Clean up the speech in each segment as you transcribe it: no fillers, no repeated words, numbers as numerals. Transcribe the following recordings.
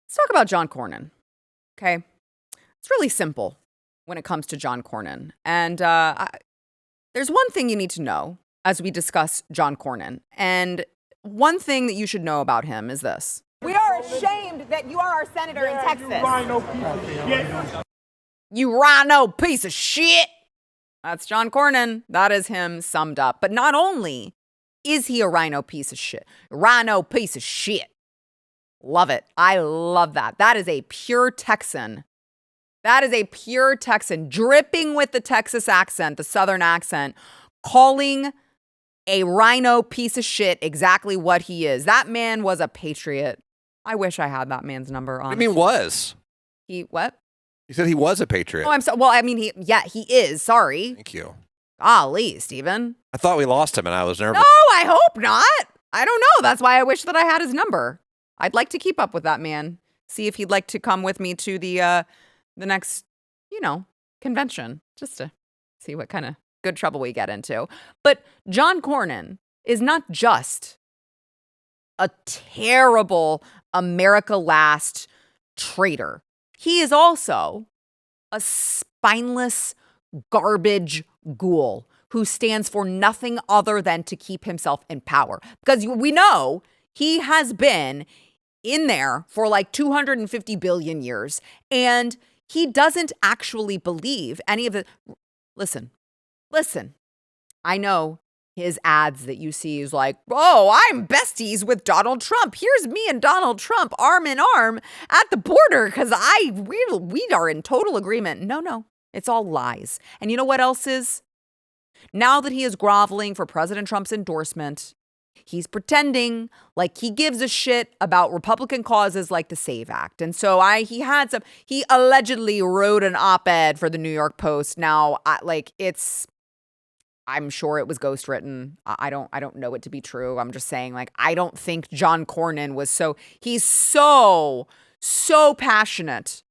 Let's talk about John Cornyn, okay? It's really simple when it comes to John Cornyn. And there's one thing you need to know as we discuss John Cornyn. And one thing that you should know about him is this. We are ashamed that you are our senator in Texas. You rhino piece of shit. You rhino piece of shit. That's John Cornyn. That is him summed up. But not only is he a rhino piece of shit, Love it. I love that. That is a pure Texan. Dripping with the Texas accent, the Southern accent, calling a rhino piece of shit exactly what he is. That man was a patriot. I wish I had that man's number. What do you mean was? He what? You said he was a patriot. Oh, he is. Sorry. Thank you. Golly, Stephen. I thought we lost him and I was nervous. No, I hope not. I don't know. That's why I wish that I had his number. I'd like to keep up with that man. See if he'd like to come with me to the next, convention, just to see what kind of good trouble we get into. But John Cornyn is not just a terrible America Last traitor. He is also a spineless garbage ghoul who stands for nothing other than to keep himself in power. Because we know he has been in there for like 250 billion years, and he doesn't actually believe any of it. Listen. I know his ads that you see is like, oh, I'm besties with Donald Trump. Here's me and Donald Trump arm in arm at the border because we are in total agreement. No, it's all lies. And you know what else is? Now that he is groveling for President Trump's endorsement, he's pretending like he gives a shit about Republican causes like the SAVE Act. And so he allegedly wrote an op-ed for the New York Post. Now, I'm sure it was ghostwritten. I don't know it to be true. I'm just saying, I don't think John Cornyn he's so passionate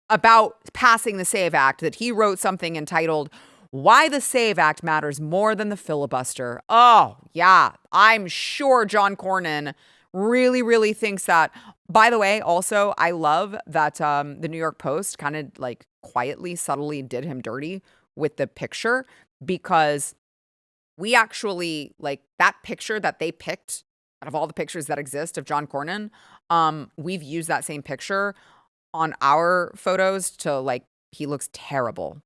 about passing the SAVE Act that he wrote something entitled, Why the SAVE Act Matters More Than the Filibuster. Oh, yeah. I'm sure John Cornyn really, really thinks that. By the way, also, I love that the New York Post kind of quietly, subtly did him dirty with the picture, because we actually, that picture that they picked out of all the pictures that exist of John Cornyn, we've used that same picture on our photos to, he looks terrible.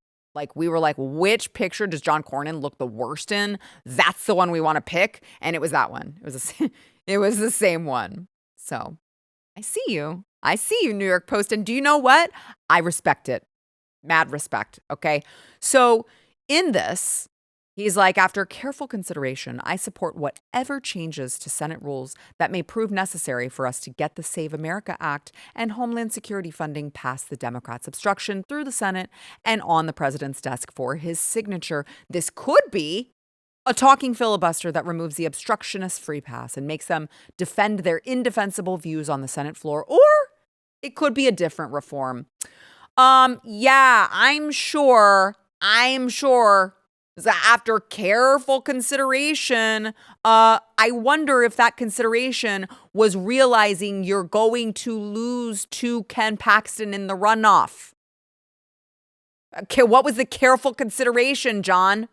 We were like, which picture does John Cornyn look the worst in? That's the one we want to pick. And it was that one. It was the same one. So I see you, New York Post. And do you know what? I respect it. Mad respect. Okay. So in this, he's like, after careful consideration, I support whatever changes to Senate rules that may prove necessary for us to get the Save America Act and Homeland Security funding past the Democrats' obstruction through the Senate and on the president's desk for his signature. This could be a talking filibuster that removes the obstructionist free pass and makes them defend their indefensible views on the Senate floor, or it could be a different reform. Yeah, I'm sure after careful consideration, I wonder if that consideration was realizing you're going to lose to Ken Paxton in the runoff. Okay, what was the careful consideration, John?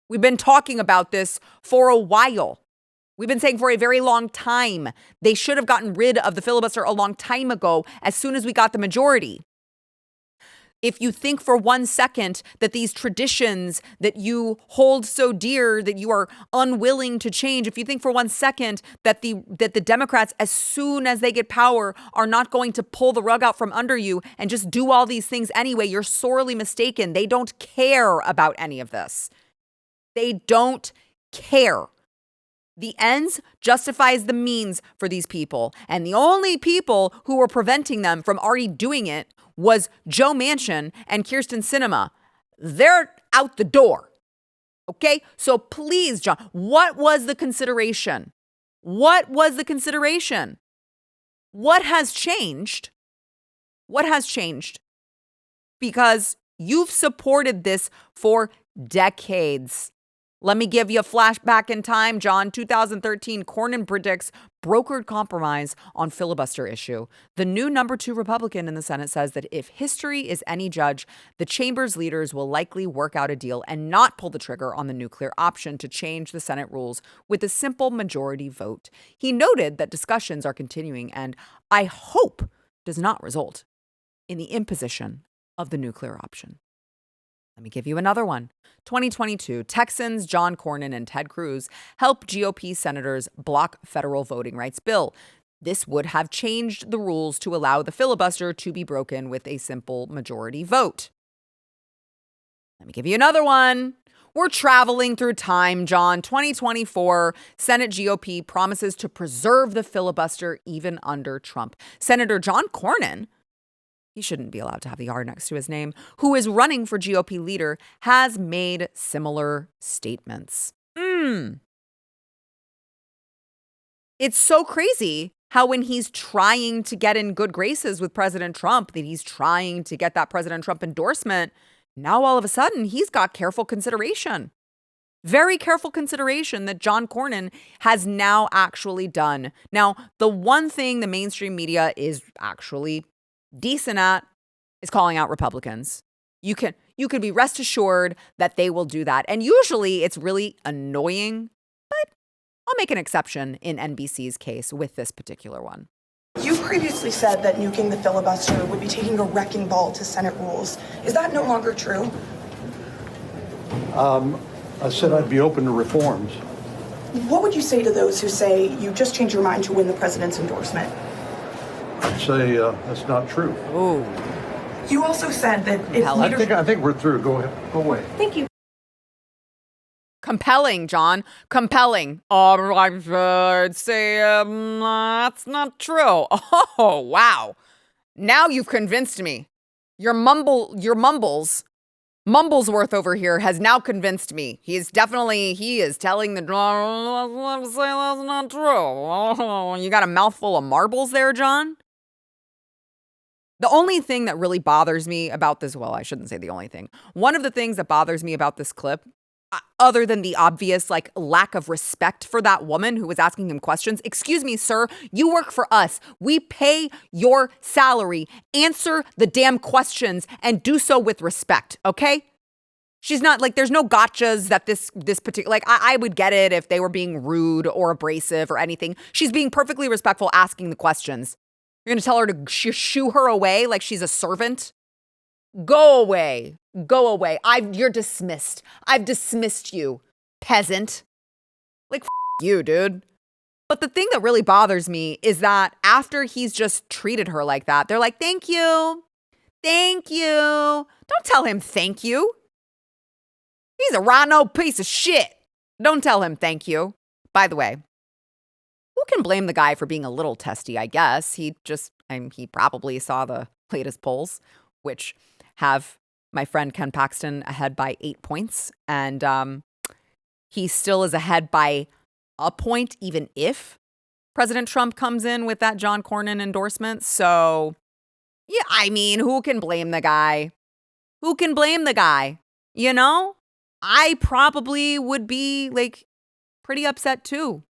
We've been talking about this for a while. We've been saying for a very long time, they should have gotten rid of the filibuster a long time ago, as soon as we got the majority. If you think for 1 second that these traditions that you hold so dear, that you are unwilling to change, if you think for 1 second that the Democrats, as soon as they get power, are not going to pull the rug out from under you and just do all these things anyway, you're sorely mistaken. They don't care about any of this. They don't care. The ends justifies the means for these people. And the only people who were preventing them from already doing it was Joe Manchin and Kyrsten Sinema. They're out the door. Okay? So please, John, what was the consideration? What was the consideration? What has changed? What has changed? Because you've supported this for decades. Let me give you a flashback in time, John. 2013, Cornyn predicts brokered compromise on filibuster issue. The new number 2 Republican in the Senate says that if history is any judge, the chamber's leaders will likely work out a deal and not pull the trigger on the nuclear option to change the Senate rules with a simple majority vote. He noted that discussions are continuing and, I hope, does not result in the imposition of the nuclear option. Let me give you another one. 2022, Texans John Cornyn and Ted Cruz help GOP senators block federal voting rights bill. This would have changed the rules to allow the filibuster to be broken with a simple majority vote. Let me give you another one. We're traveling through time, John. 2024, Senate GOP promises to preserve the filibuster even under Trump. Senator John Cornyn, he shouldn't be allowed to have the R next to his name, who is running for GOP leader, has made similar statements. It's so crazy how when he's trying to get in good graces with President Trump, that he's trying to get that President Trump endorsement, now all of a sudden he's got careful consideration. Very careful consideration that John Cornyn has now actually done. Now, the one thing the mainstream media is actually decent at is calling out Republicans. You can be rest assured that they will do that. And usually it's really annoying, but I'll make an exception in NBC's case with this particular one. You previously said that nuking the filibuster would be taking a wrecking ball to Senate rules. Is that no longer true? I said I'd be open to reforms. What would you say to those who say you just changed your mind to win the president's endorsement? I'd say that's not true. Oh, You also said that if I think we're through. Go ahead. Go away. Thank you. compelling, John. Compelling. I'd say that's not true. Oh, wow. Now you've convinced me. Your Mumblesworth over here has now convinced me. He is telling the let's say that's not true. You got a mouthful of marbles there, John? The only thing that really bothers me about this, well, I shouldn't say the only thing. One of the things that bothers me about this clip, other than the obvious lack of respect for that woman who was asking him questions. Excuse me, sir, you work for us. We pay your salary. Answer the damn questions and do so with respect, okay? She's not there's no gotchas that this particular, I would get it if they were being rude or abrasive or anything. She's being perfectly respectful asking the questions. You're going to tell her to shoo her away like she's a servant? Go away. Go away. You're dismissed. I've dismissed you, peasant. You, dude. But the thing that really bothers me is that after he's just treated her like that, they're like, thank you. Thank you. Don't tell him thank you. He's a rhino piece of shit. Don't tell him thank you. By the way, who can blame the guy for being a little testy, I guess? He probably saw the latest polls, which have my friend Ken Paxton ahead by 8 points. And he still is ahead by a point, even if President Trump comes in with that John Cornyn endorsement. So, yeah, who can blame the guy? Who can blame the guy? You know? I probably would be pretty upset too.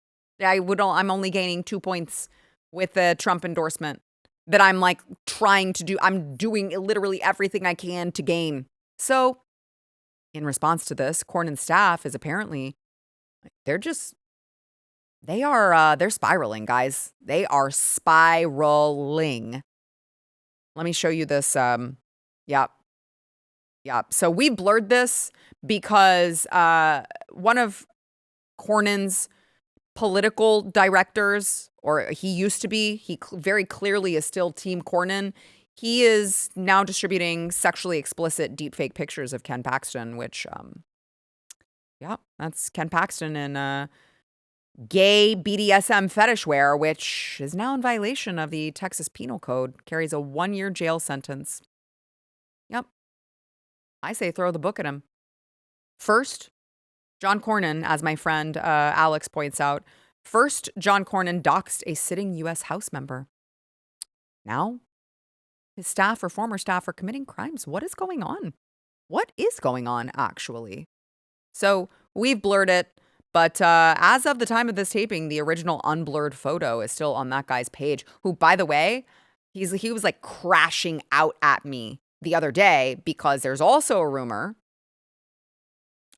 I'm only gaining 2 points with the Trump endorsement that I'm trying to do. I'm doing literally everything I can to gain. So in response to this, Cornyn's staff is apparently, they're spiraling, guys. They are spiraling. Let me show you this. Yeah. So we blurred this because one of Cornyn's political directors, or he used to be, he very clearly is still Team Cornyn. He is now distributing sexually explicit deepfake pictures of Ken Paxton, which, that's Ken Paxton in gay BDSM fetish wear, which is now in violation of the Texas Penal Code, carries a 1-year jail sentence. Yep. I say throw the book at him. First, John Cornyn, as my friend Alex points out, first John Cornyn doxed a sitting U.S. House member. Now, his staff or former staff are committing crimes. What is going on? What is going on, actually? So we've blurred it. But as of the time of this taping, the original unblurred photo is still on that guy's page, who, by the way, he was like crashing out at me the other day because there's also a rumor.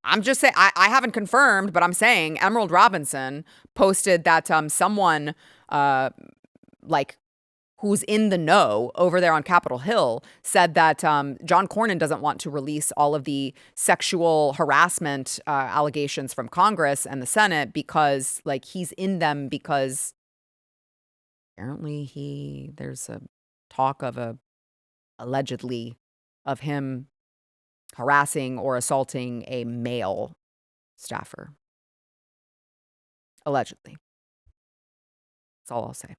I'm just saying, I haven't confirmed, but I'm saying Emerald Robinson posted that someone like who's in the know over there on Capitol Hill said that John Cornyn doesn't want to release all of the sexual harassment allegations from Congress and the Senate because like he's in them because apparently there's a talk of allegedly of him harassing or assaulting a male staffer. Allegedly. That's all I'll say.